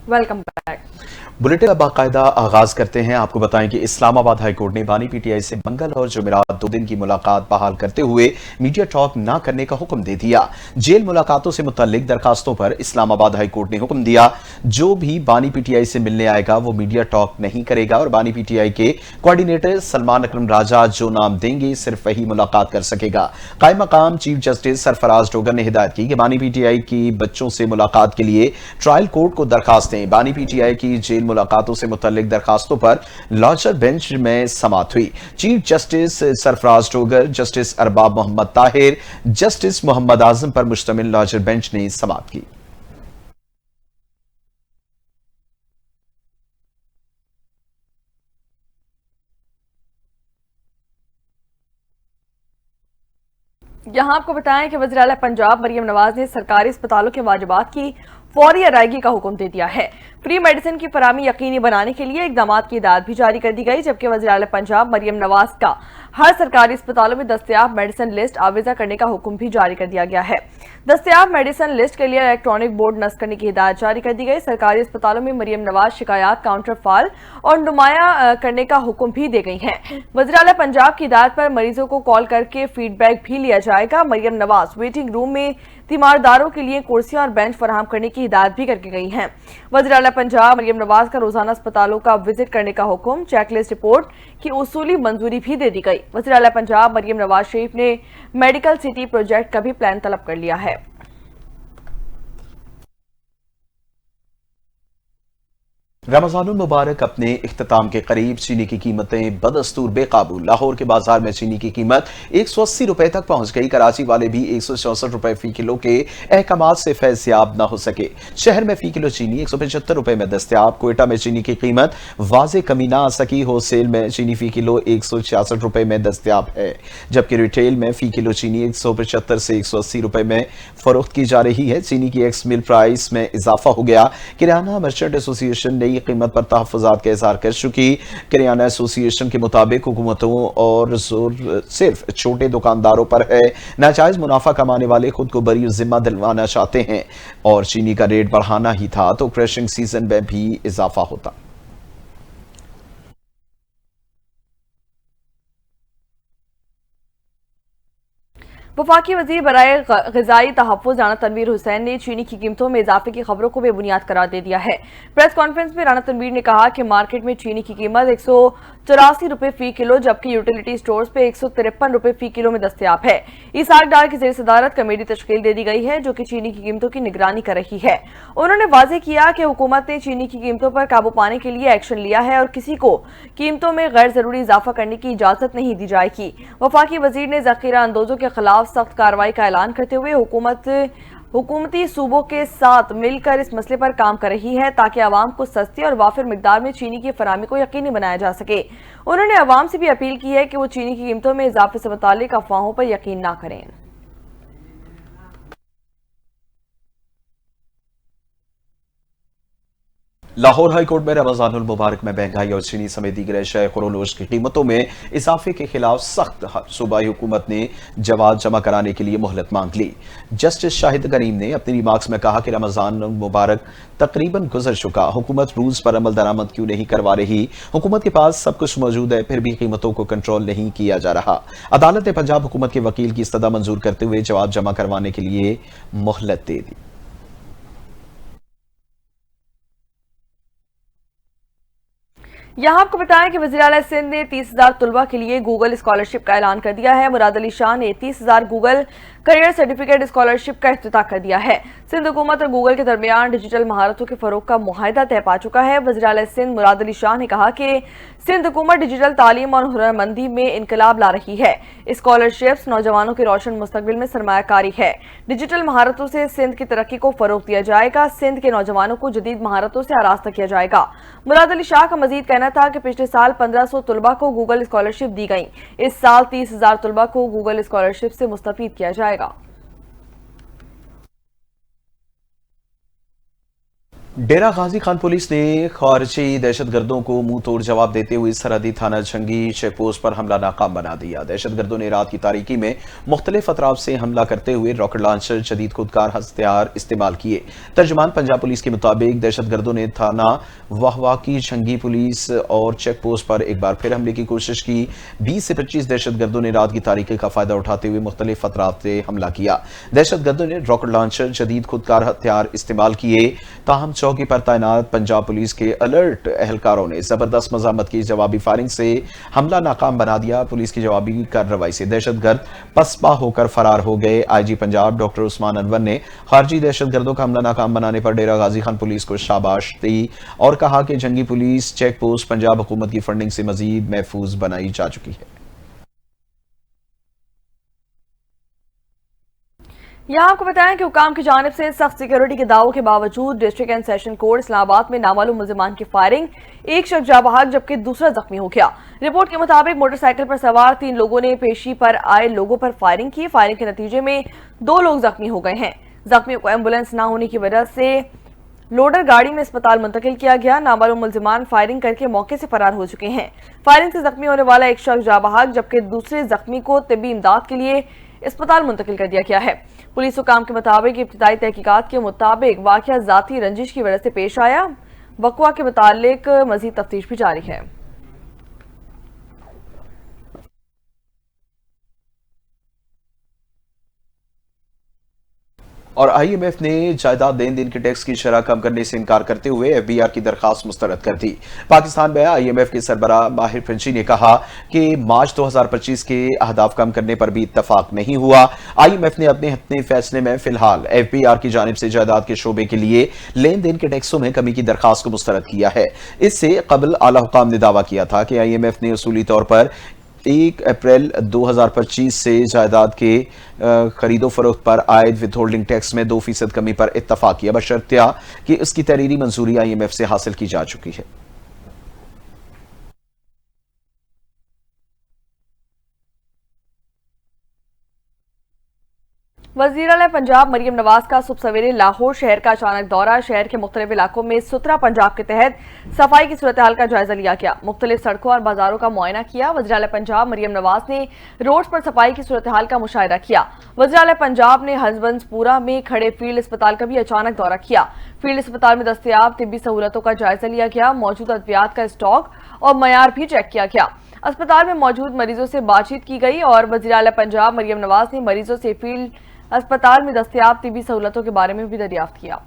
Welcome back. Bulletin का बाकायदा आगाज करते हैं। आपको बताएं कि इस्लामाबाद हाई कोर्ट ने बानी पीटीआई से मंगल और जुमेरात 2 दिन की मुलाकात बहाल करते हुए मीडिया टॉक न करने का हुक्म दे दिया। जेल मुलाकातों से मुतल्लिक दरखास्तों पर इस्लामाबाद हाई कोर्ट ने हुक्म दिया, जो भी बानी पीटीआई से मिलने आएगा वो मीडिया टॉक नहीं करेगा और बानी पीटीआई के कोऑर्डिनेटर सलमान अकरम राजा जो नाम देंगे सिर्फ वही मुलाकात कर सकेगा। कायम मकाम चीफ जस्टिस सरफराज डोगर ने हिदायत की कि बानी पीटीआई की बच्चों से मुलाकात के लिए ट्रायल कोर्ट को दरखास्त दें। बानी पीटीआई की जेल मुलाकातों से मुतल्लिक दरखास्तों पर लॉजर बेंच में समाअत हुई। Chief justice Sarfaraz Dogar, justice Arbab Mohammad Tahir, justice Mohammad Azam पर मुश्तमिल लॉजर बेंच ने समाअत की। यहाँ आपको बताएं कि वज़ीर आला पंजाब मरियम नवाज ने सरकारी अस्पतालों के वाजिबात की फौरी अदायगी का हुक्म दे दिया है। फ्री मेडिसिन की फराहमी यकीनी बनाने के लिए इकदाम की हिदायत भी जारी कर दी गई, जबकि वज़ीर आला पंजाब मरियम नवाज का हर सरकारी अस्पतालों में दस्तयाब मेडिसिन लिस्ट आवेजा करने का हुक्म भी जारी कर दिया गया है। दस्तयाब मेडिसिन लिस्ट के लिए इलेक्ट्रॉनिक बोर्ड नस्ब करने की हिदायत जारी कर दी गई। सरकारी अस्पतालों में मरियम नवाज शिकायत काउंटर फाल और नुमाया करने का हुक्म भी दे गई है। वज़ीर आला पंजाब की हिदायत पर मरीजों को कॉल करके फीडबैक भी लिया जाएगा। मरियम नवाज वेटिंग रूम में तीमारदारों के लिए कुर्सियां और बेंच फराहम करने की हिदायत भी करके गई हैं। वज़ीर आला पंजाब मरियम नवाज का रोजाना अस्पतालों का विजिट करने का हुक्म, चेकलिस्ट रिपोर्ट की उसूली मंजूरी भी दे दी गई। वज़ीर आला पंजाब मरियम नवाज शरीफ ने मेडिकल सिटी प्रोजेक्ट का भी प्लान तलब कर लिया है। रमजानुल मुबारक अपने इख्तिताम के करीब। चीनी की कीमतें बदस्तूर बेकाबू। लाहौर के बाजार में चीनी की कीमत 180 रुपए तक पहुंच गई। कराची वाले भी 164 रुपए फी किलो के अहकामात से फैज़याब न हो सके। शहर में फी किलो चीनी 175 रुपए में दस्तयाब। कोयटा में चीनी की कीमत वाजे कमी ना आ सकी। होलसेल में चीनी फी किलो 166 रुपए में दस्तयाब है, जबकि रिटेल में फी किलो चीनी 175 से 180 रुपए में फरोख्त की जा रही है। चीनी की एक्स मिल प्राइस में इजाफा हो गया। किराना मर्चेंट एसोसिएशन ने कीमत पर तहफ़्फ़ुज़ात का इज़हार कर चुकी। किराना एसोसिएशन के मुताबिक हुकूमतों और जोर सिर्फ छोटे दुकानदारों पर है। नाजायज मुनाफा कमाने वाले खुद को बरी जिम्मा दिलवाना चाहते हैं और चीनी का रेट बढ़ाना ही था तो क्रशिंग सीजन में भी इजाफा होता। वफाकी वज़ीर बराए ग़िज़ाई तहफ़्फ़ुज़ राना तनवीर हुसैन ने चीनी की कीमतों में इजाफे की खबरों को बेबुनियाद करार दे दिया है। प्रेस कॉन्फ्रेंस में राना तनवीर ने कहा कि मार्केट में चीनी की कीमत 184 रुपए फी किलो, जबकि यूटिलिटी स्टोर्स पे 153 रुपए फी किलो में दस्तयाब है। इसाक डार की ज़ेर सदारत कमेटी तश्कील दे दी गई है जो कि चीनी की कीमतों की निगरानी कर रही है। उन्होंने वाज़ेह किया कि हुकूमत ने चीनी की कीमतों पर काबू पाने के लिए एक्शन लिया है और किसी को कीमतों में गैर जरूरी इजाफा करने की इजाजत नहीं दी जाएगी। वफाकी वज़ीर ने ज़ख़ीरा अंदोजों के खिलाफ सख्त कार्रवाई का ऐलान करते हुए हुकूमती सूबों के साथ मिलकर इस मसले पर काम कर रही है ताकि आवाम को सस्ती और वाफिर मिकदार में चीनी की फराहमी को यकीनी बनाया जा सके। उन्होंने आवाम से भी अपील की है कि वो चीनी की कीमतों में इजाफे से मुताल्लिक अफवाहों पर यकीन न करें। लाहौर हाई कोर्ट में रमजानुल मुबारक में महंगाई और चीनी समेत दीगर अशिया खुरोनोश की कीमतों में इजाफे के खिलाफ सख्त सूबाई हुकूमत ने जवाब जमा कराने के लिए मोहलत मांग ली। जस्टिस शाहिद करीम ने अपनी रिमार्क्स में कहा कि रमजानुल मुबारक तकरीबन गुजर चुका, हुकूमत रूल्स पर अमल दरामद क्यों नहीं करवा रही। हुकूमत के पास सब कुछ मौजूद है फिर भी कीमतों को कंट्रोल नहीं किया जा रहा। अदालत ने पंजाब हुकूमत के वकील की इस्तदा मंजूर करते हुए जवाब जमा करवाने के लिए मोहलत दे दी। यहाँ आपको बताएं कि वज़ीर आला सिंध ने 30,000 तुलबा के लिए गूगल स्कॉलरशिप का ऐलान कर दिया है। मुराद अली शाह ने 30,000 गूगल करियर सर्टिफिकेट स्कॉलरशिप का इफ्तिताह कर दिया है। सिंध हुकूमत और गूगल के दरमियान डिजिटल महारतों के फरोग का मुआहिदा तय पा चुका है। वज़ीर आला सिंध मुराद अली शाह ने कहा कि सिंध हुकूमत डिजिटल तालीम और हुनरमंदी में इनकलाब ला रही है। स्कॉलरशिप्स नौजवानों के रोशन मुस्तकबिल में सरमायाकारी है। डिजिटल महारतों से सिंध की तरक्की को फरोग दिया जाएगा। सिंध के नौजवानों को जदीद महारतों से आरास्ता किया जाएगा। मुराद अली शाह का मजीद कहना था कि पिछले साल 1500 तुलबा को गूगल स्कॉलरशिप दी गई। इस साल 30,000 तुलबा को गूगल स्कॉलरशिप से मुस्तफीद किया जाएगा। डेरा गाजी खान पुलिस ने खारजी दहशत गर्दों को मुंह तोड़ जवाब देते हुए सरहदी थाना जंगी चेक पोस्ट पर हमला नाकाम बना दिया। दहशत गर्दों ने रात की तारीकी में मुख्तलिफ अतराफ से हमला करते हुए रॉकेट लॉन्चर, जदीद खुदकार हथियार इस्तेमाल किए। तर्जुमान पंजाब पुलिस के मुताबिक दहशत गर्दों ने थाना वाहवा की जंगी पुलिस और चेक पोस्ट पर एक बार फिर हमले की कोशिश की। 20 से 25 दहशत गर्दों ने रात की तारीकी का फायदा उठाते हुए मुख्तलिफ अतराफ से हमला किया। दहशत गर्दों ने रॉकेट लॉन्चर, जदीद खुदकार हथियार इस्तेमाल किए। ताहम चौकी पर तैनात पंजाब पुलिस के अलर्ट एहलकारों ने जबरदस्त मजामत की जवाबी फायरिंग से हमला नाकाम बना दिया। पुलिस की जवाबी कार्रवाई से दहशतगर्द पसपा होकर फरार हो गए। आईजी पंजाब डॉक्टर उस्मान अनवर ने खारजी दहशतगर्दों का हमला नाकाम बनाने पर डेरा गाजी खान पुलिस को शाबाश दी और कहा कि जंगी पुलिस चेक पोस्ट पंजाब हुकूमत की फंडिंग से मजीद महफूज बनाई जा चुकी है। यहाँ आपको बताएं कि हुकाम की जानिब से सख्त सिक्योरिटी के दावों के बावजूद district and session court Islamabad में नामालूम मुल्जिमान की फायरिंग, एक शख्स जाँ बहक जबकि दूसरा जख्मी हो गया। रिपोर्ट के मुताबिक मोटरसाइकिल पर सवार 3 लोगों ने पेशी पर आए लोगों पर फायरिंग की। फायरिंग के नतीजे में 2 लोग जख्मी हो गए हैं। जख्मियों को एम्बुलेंस न होने की वजह से लोडर गाड़ी में अस्पताल मुंतकिल किया गया। नामालूम मुल्जिमान फायरिंग करके मौके से फरार हो चुके हैं। फायरिंग से जख्मी होने वाला एक शख्स जाँ बहक जबकि दूसरे जख्मी को तिब्बी इमदाद के लिए अस्पताल मुंतकिल कर दिया गया है। पुलिस हुकाम के मुताबिक इब्तिदाई तहकीकात के मुताबिक वाकया जाती रंजिश की वजह से पेश आया। वकवा के मुतालिक मजीद तफ्तीश भी जारी है। और IMF ने जायदाद लेन देन के टैक्स की शरह कम करने से इनकार करते हुए FBR की दरखास्त मुस्तरद कर दी। पाकिस्तान में IMF के सरबराह माहिर फिंची ने कहा कि मार्च 2025 के अहदाफ कम करने पर भी इत्तफाक नहीं हुआ। IMF ने अपने फैसले में फिलहाल FBR की जानिब से जायदाद के शोबे के लिए लेन देन के टैक्सों में कमी की दरखास्त को मुस्तरद किया है। इससे कबल आला हुकाम ने दावा किया था कि IMF ने उसूली तौर पर 1 अप्रैल 2025 से जायदाद के खरीदो फरोख्त पर आयद विथहोल्डिंग टैक्स में 2% कमी पर इत्तफाक किया, बशर्ते कि इसकी तहरीरी मंजूरी IMF से हासिल की जा चुकी है। वज़ीर आला पंजाब मरियम नवाज का सुबह सवेरे लाहौर शहर का अचानक दौरा। शहर के मुख्तलिफ इलाकों में सुथरा पंजाब के तहत सफाई की सूरत हाल का जायजा लिया गया। मुख्तलिफ सड़कों और बाजारों का मुआयना किया। वज़ीर आला पंजाब मरियम नवाज ने रोड पर सफाई की सूरत हाल का मुशाहिदा किया। वज़ीर आला पंजाब ने हसबंसपुरा में खड़े फील्ड अस्पताल का भी अचानक दौरा किया। फील्ड अस्पताल में दस्तयाब तिब्बी सहूलतों का जायजा लिया गया। मौजूद अद्वियात का स्टॉक और मयार भी चेक किया गया। अस्पताल में मौजूद मरीजों से बातचीत की गई और वज़ीर आला पंजाब मरियम नवाज ने मरीजों से फील्ड अस्पताल में दस्तयाब तिब्बी सहूलतों के बारे में भी दरियाफ्त किया।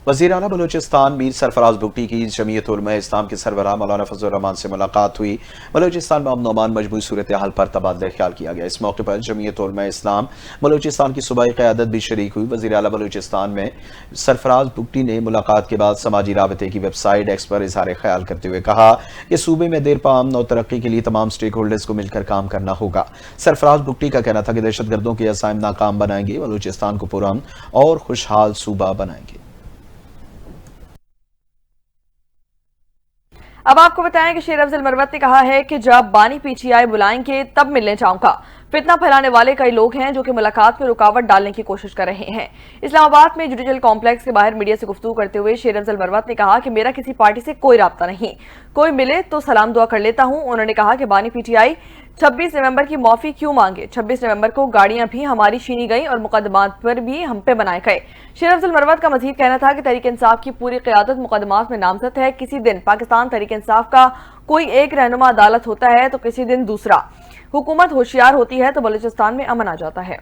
वज़ीर आला बलूचिस्तान मीर सरफराज भुट्टी की जमीयत उलमा इस्लाम के सरबराह मौलाना फजल रहमान से मुलाकात हुई। बलूचिस्तान में अमन अमान मजबूत सूरत हाल पर तबादला ख्याल किया गया। इस मौके पर जमीयत उलमा इस्लाम बलूचिस्तान की सूबाई क़यादत भी शरीक हुई। वज़ीर आला बलूचिस्तान में सरफराज भुट्टी ने मुलाकात के बाद समाजी राबते की वेबसाइट एक्स पर इजहार ख्याल करते हुए कहा कि सूबे में देर पा अमन और तरक्की के लिए तमाम स्टेक होल्डर्स को मिलकर काम करना होगा। सरफराज भुट्टी का कहना था कि दहशत गर्दों के असाइम नाकाम बनाएंगे, बलूचिस्तान को पुरअमन और खुशहाल सूबा बनाएंगे। अब आपको बताएं कि शेर अफजल मरवत ने कहा है कि जब बानी PTI बुलाएंगे तब मिलने जाऊंगा। फितना फैलाने वाले कई लोग हैं जो कि मुलाकात में रुकावट डालने की कोशिश कर रहे हैं। इस्लामाबाद में जुडिशल कॉम्प्लेक्स के बाहर मीडिया से गुफ्तगू करते हुए शेर अफजल मरवत ने कहा कि मेरा किसी पार्टी से कोई राब्ता नहीं, कोई मिले तो सलाम दुआ कर लेता हूं। उन्होंने कहा कि बानी PTI 26 नवंबर की माफी क्यों मांगे। 26 नवंबर को गाड़ियां भी हमारी छीनी गई और मुकदमात पर भी हम पे बनाए गए। शेर अफजल मरवत का मजीद कहना था कि तहरीक इंसाफ की पूरी क़यादत मुकदमात में नामजद है। किसी दिन पाकिस्तान तहरीक इंसाफ का कोई एक रहनुमा अदालत होता है तो किसी दिन दूसरा। हुकूमत होशियार होती है तो बलूचिस्तान में अमन आ जाता है।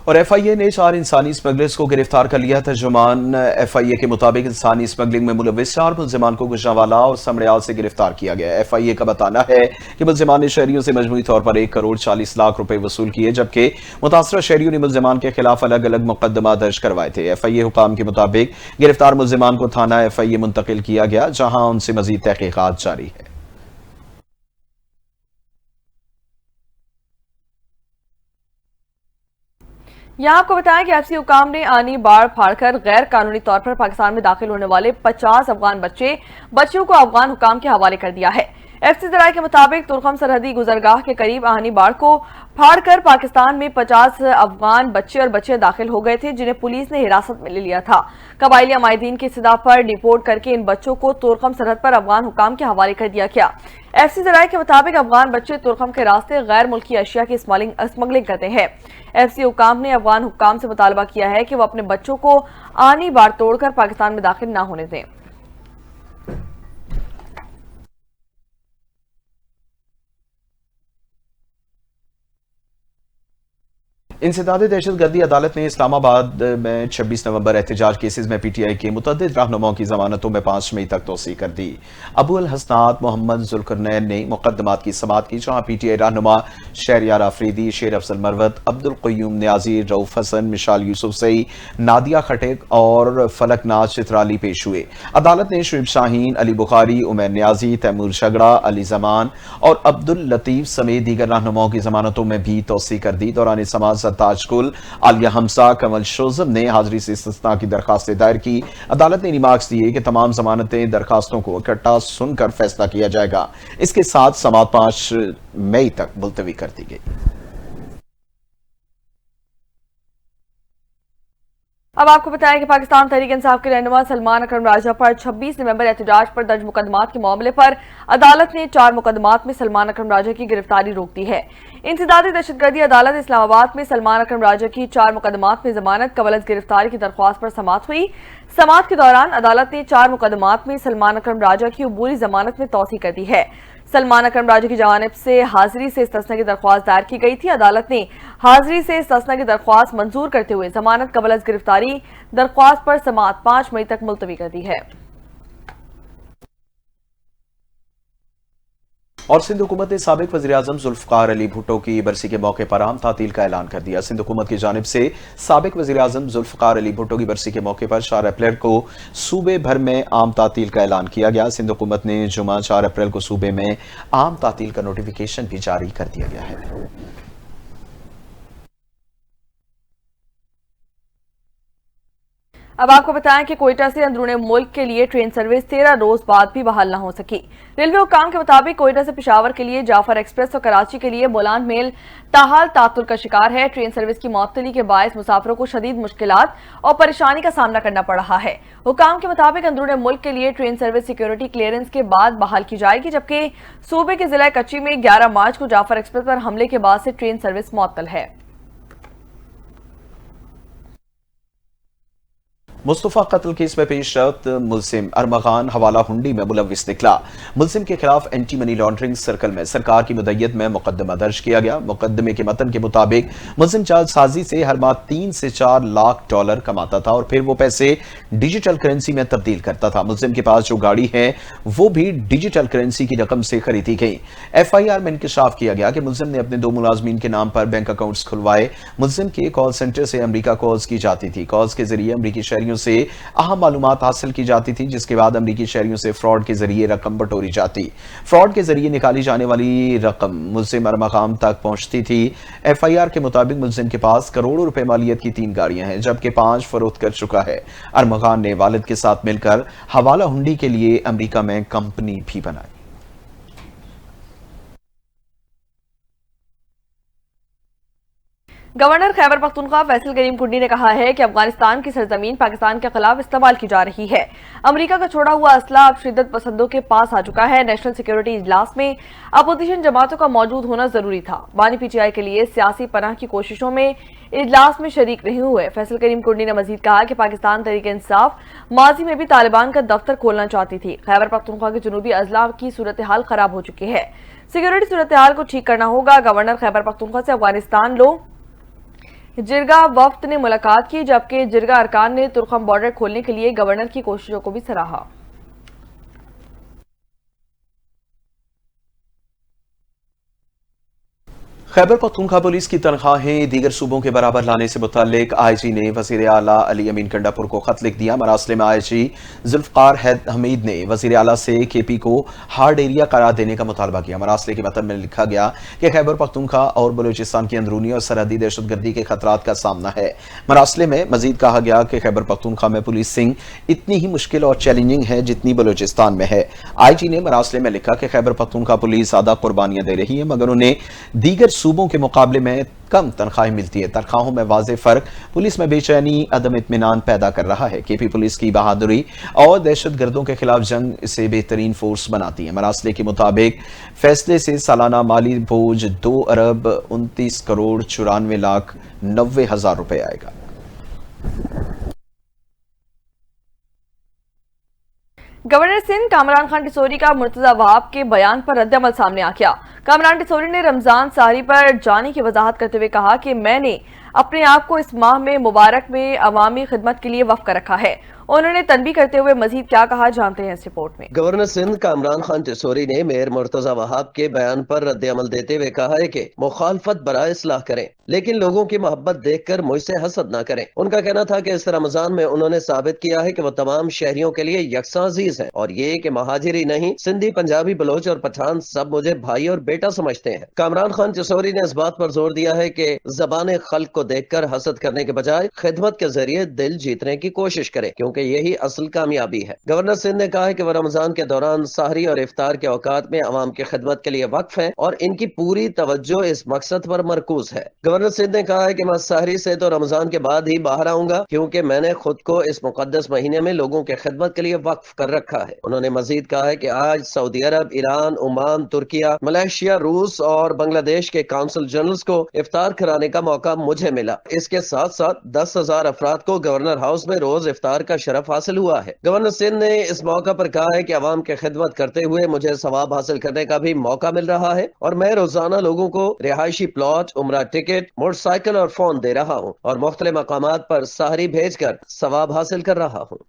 और FIA ने 4 इंसानी स्मगलर्स को गिरफ्तार कर लिया। तर्जुमान FIA के मुताबिक इंसानी स्मगलिंग में मुलविस 4 मुल्जिमान को गुजरांवाला और समड़ियाल से गिरफ्तार किया गया। FIA का बताना है कि मुल्जिमान ने शहरियों से मजमूई तौर पर 1 करोड़ 40 लाख रुपए वसूल किए, जबकि मुतासरा शहरियों ने मुल्जिमान के खिलाफ अलग अलग मुकदमा दर्ज करवाए थे। FIA हुकाम के मुताबिक गिरफ्तार मुल्जिमान को थाना FIA मुंतकिल किया गया, जहां उनसे मजीद तहकीकात जारी है। यहाँ आपको बताएं कि एफसी हुकाम ने आनी बाढ़ फाड़कर गैर कानूनी तौर पर पाकिस्तान में दाखिल होने वाले 50 अफगान बच्चियों को अफगान हुकाम के हवाले कर दिया है। एफसी जराये के मुताबिक तुर्खम सरहदी गुजरगाह के करीब आनी बाढ़ को फाड़कर पाकिस्तान में 50 अफगान बच्चे और बच्चियां दाखिल हो गए थे, जिन्हें पुलिस ने हिरासत में ले लिया था। कबायली अमायदीन की इस्तदा पर डिपोर्ट करके इन बच्चों को तुर्खम सरहद पर अफगान हुकाम के हवाले कर दिया गया। एफसी जराये के मुताबिक अफगान बच्चे तुर्खम के रास्ते गैर मुल्की अशिया की स्मगलिंग करते हैं। एफसी हुकाम ने अफगान हुकाम से मुतालबा किया है कि वो अपने बच्चों को आनी बाढ़ तोड़कर पाकिस्तान में दाखिल न होने दें। इंसदादे दहशतगर्दी अदालत ने इस्लामाबाद में 26 नवंबर एहतजाज केसेस में पीटीआई के मुतअद्दिद रहनुमाओं की जमानतों में 5 मई तक तोसी कर दी। अबू अल हसनात मोहम्मद जुल्करनैन ने मुकदमात की समाअत की, जहां पीटीआई रहनुमा शहरयार आफरीदी, शेर अफजल मरवत, अब्दुल क़य्यूम नियाजी, रऊफ हसन, मिशाल यूसुफ सई, नादिया खटिक और फलकनाज चित्राली पेश हुए। अदालत ने शुएब शाहीन, अली बुखारी, उमैर नियाजी, तैमूर शगड़ा, अली जमान और अब्दुल लतीफ समेत दीगर रहनुमाओं की जमानतों में भी तोसी कर दी। दौरान समाज ताजकुल, आलिया हमसा, कमल शोजम ने हाजिरी से इस्तिस्ना की दरखास्तें दायर की। अदालत ने रिमार्क्स दिए कि तमाम जमानतें दरखास्तों को इकट्ठा सुनकर फैसला किया जाएगा। इसके साथ समाअत 5 मई तक मुलतवी कर दी गई। अब आपको बताएं कि पाकिस्तान तहरीक इंसाफ के रहनुमा सलमान अकरम राजा पर 26 नवंबर एहतजाज पर दर्ज मुकदमात के मामले पर अदालत ने 4 मुकदमात में सलमान अकरम राजा की गिरफ्तारी रोक दी है। इंसदादी दहशतगर्दी अदालत इस्लामाबाद में सलमान अकरम राजा की 4 मुकदमात में जमानत कबल गिरफ्तारी की दरख्वास्त पर समाअत हुई। समाअत के दौरान अदालत ने 4 मुकदमात में सलमान अकरम राजा की अबूरी जमानत में तौसीह कर दी है। सलमान अकरम राजा की जानिब से हाजिरी से इस्तिस्ना की दरख्वास्त दायर की गई थी। अदालत ने हाजिरी से इस्तिस्ना की दरख्वास्त मंजूर करते हुए जमानत कबल गिरफ्तारी दरख्वास्त पर समाअत 5 मई तक मुलतवी कर दी है। और सिंध हुकूमत ने साबिक वज़ीर-ए-आज़म जुल्फ़िकार अली भुट्टो की बरसी के मौके पर आम तातील का ऐलान कर दिया। सिंध हुकूमत की जानिब से साबिक वज़ीर-ए-आज़म जुल्फ़िकार अली भुट्टो की बरसी के मौके पर 4 अप्रैल को सूबे भर में आम तातील का ऐलान किया गया। सिंध हुकूमत ने जुमा 4 अप्रैल को सूबे में आम तातील का नोटिफिकेशन भी जारी कर दिया गया है। अब आपको बताएं कि कोयटा से अंदरूनी मुल्क के लिए ट्रेन सर्विस 13 रोज बाद भी बहाल न हो सकी। रेलवे हुकाम के मुताबिक कोयटा से पेशावर के लिए जाफर एक्सप्रेस और कराची के लिए बोलान मेल ताहाल तातुल का शिकार है। ट्रेन सर्विस की मुअत्तली के बायस मुसाफिरों को शदीद मुश्किलात और परेशानी का सामना करना पड़ रहा है। हुकाम के मुताबिक अंदरूनी मुल्क के लिए ट्रेन सर्विस सिक्योरिटी क्लियरेंस के बाद बहाल की जाएगी, जबकि सूबे के जिला कच्ची में 11 मार्च को जाफर एक्सप्रेस पर हमले के बाद से ट्रेन सर्विस मुअत्तल है। मुस्तफा कत्ल केस में पेशरफ्त, मुलजिम अरमगान हवाला हुंडी में मुलविस निकला। मुलजिम के खिलाफ एंटी मनी लॉन्ड्रिंग सर्कल में सरकार की मुद्दत में मुकदमा दर्ज किया गया। मुकदमे के मतन के मुताबिक मुलजिम जालसाजी से हर माह 3 से 4 लाख डॉलर कमाता था और फिर वो पैसे डिजिटल करेंसी में तब्दील करता था। मुलजिम के पास जो गाड़ी है वो भी डिजिटल करेंसी की रकम से खरीदी गई। FIR में इंकशाफ किया गया कि मुलजिम ने अपने 2 मुलाजमीन के नाम पर बैंक अकाउंट्स खुलवाए। मुलजिम के कॉल सेंटर से अमरीका कॉल्स की जाती थी। कॉल्स के जरिए अमरीकी शहरियों से अहम मालूमात हासिल की जाती थी, जिसके बाद अमरीकी शहरियों से फ्रॉड के जरिए रकम बटोरी जाती। फ्रॉड के जरिए निकाली जाने वाली रकम मुलजिम अरमगाम तक पहुंचती थी। FIR के मुताबिक मुलजिम के पास करोड़ों रुपए मालियत की 3 गाड़ियां हैं, जबकि 5 फरोख्त कर चुका है। अरमगान ने वालिद के साथ मिलकर हवाला हुंडी के लिए अमरीका में कंपनी भी बनाई। गवर्नर खैबर पख्तूनख्वा फैसल करीम कुंडी ने कहा है कि अफगानिस्तान की सरजमीन पाकिस्तान के खिलाफ इस्तेमाल की जा रही है। अमेरिका का छोड़ा हुआ असला अब शिद्दत पसंदों के पास आ चुका है। नेशनल सिक्योरिटी इजलास में अपोजिशन जमातों का मौजूद होना जरूरी था। बानी PTI के लिए सियासी पनाह की कोशिशों में इजलास में शरीक नहीं हुए। फैसल करीम कुंडी ने मजीद कहा कि पाकिस्तान तहरीक इंसाफ माजी में भी तालिबान का दफ्तर खोलना चाहती थी। खैबर पख्तूनख्वा के जनूबी अजला की सूरत हाल खराब हो चुकी है। सिक्योरिटी सूरत हाल को ठीक करना होगा। गवर्नर खैबर पख्तूनख्वा से अफगानिस्तान जिरगा वफ्द ने मुलाकात की, जबकि जिरगा अरकान ने तुर्खम बॉर्डर खोलने के लिए गवर्नर की कोशिशों को भी सराहा। खैबर पख्तूनख्वा पुलिस की तनख्वाहें दीगर सूबों के बराबर लाने से मुतालिक आईजी ने वजीर आला अली अमीन कंडापुर को खत लिख दिया। मरासले में आईजी जुल्फकार हमीद ने वजीर आला से केपी को हार्ड एरिया करार देने का मुतालबा किया। मरासले के मतन में लिखा गया कि खैबर पख्तूनख्वा और बलूचिस्तान की अंदरूनी और सरहदी दहशतगर्दी के खतरात का सामना है। मरासले में मजीद कहा गया कि खैबर पख्तूनख्वा में पुलिसिंग इतनी ही मुश्किल और चैलेंजिंग है जितनी बलूचिस्तान में है। आईजी ने मरासले में लिखा कि खैबर पख्तूनख्वा पुलिस ज़्यादा कुर्बानियां दे रही है मगर उन्हें दीगर सूबों के मुकाबले में कम तनख्वाहें मिलती है। तनख्वाहों में वाज़े फर्क पुलिस में बेचैनी, अदम इत्मीनान पैदा कर रहा है। केपी पुलिस की बहादुरी और दहशतगर्दों के खिलाफ जंग इसे बेहतरीन फोर्स बनाती है। मरासले के मुताबिक फैसले से सालाना माली बोझ 2 अरब 29 करोड़ 94 लाख 90 हजार रुपए आएगा। गवर्नर सिंध कामरान खान टिसोरी का मुर्तजा वहाब के बयान पर रद्दअमल सामने आ गया। कामरान टिसोरी ने रमजान साहरी पर जाने की वजाहत करते हुए कहा कि मैंने अपने आप को इस माह में मुबारक में अवामी खिदमत के लिए वक्फ कर रखा है। उन्होंने तनबीह करते हुए मजीद क्या कहा, जानते हैं इस रिपोर्ट में। गवर्नर सिंध कामरान खान टिसोरी ने मेयर मुर्तजा वहाब के बयान पर रद्द-ए-अमल देते हुए कहा है कि मुखालफत बराए इस्लाह करें लेकिन लोगों की मोहब्बत देखकर मुझसे हसद न करें। उनका कहना था कि इस रमजान में उन्होंने साबित किया है कि वो तमाम शहरियों के लिए यकसा अजीज है और ये कि महाजिरी नहीं, सिंधी, पंजाबी, बलोच और पठान सब मुझे भाई और बेटा समझते हैं। कामरान खान टिसोरी ने इस बात पर जोर दिया है कि ज़बान खल्क को देखकर हसद करने के बजाय खिदमत के जरिए दिल जीतने की कोशिश करें क्योंकि यही असल कामयाबी है। गवर्नर सिंध ने कहा है कि वह रमजान के दौरान सहरी और इफ्तार के औकात में अवाम की खिदमत के लिए वक्फ है और इनकी पूरी तवज्जो इस मकसद पर मरकूज है। गवर्नर सिंध ने कहा है कि मैं सहरी से तो रमजान के बाद ही बाहर आऊंगा क्योंकि मैंने खुद को इस मुकद्दस महीने में लोगों की खिदमत के लिए वक्फ कर रखा है। उन्होंने मजीद कहा है कि आज सऊदी अरब, ईरान, ओमान, तुर्किया, मलेशिया, रूस और बांग्लादेश के काउंसिल जनरल्स को इफ्तार कराने का मौका मुझे मिला। इसके साथ साथ 10,000 अफराद को गवर्नर हाउस में रोज इफ्तार का शरफ हासिल हुआ है। गवर्नर सिंध ने इस मौका पर कहा है कि अवाम की खिदमत करते हुए मुझे सवाब हासिल करने का भी मौका मिल रहा है और मैं रोजाना लोगों को रिहायशी प्लॉट, उम्रा टिकट, मोटरसाइकिल और फोन दे रहा हूँ और मुख्तलिफ मकामात पर सहरी भेजकर सवाब हासिल कर रहा हूँ।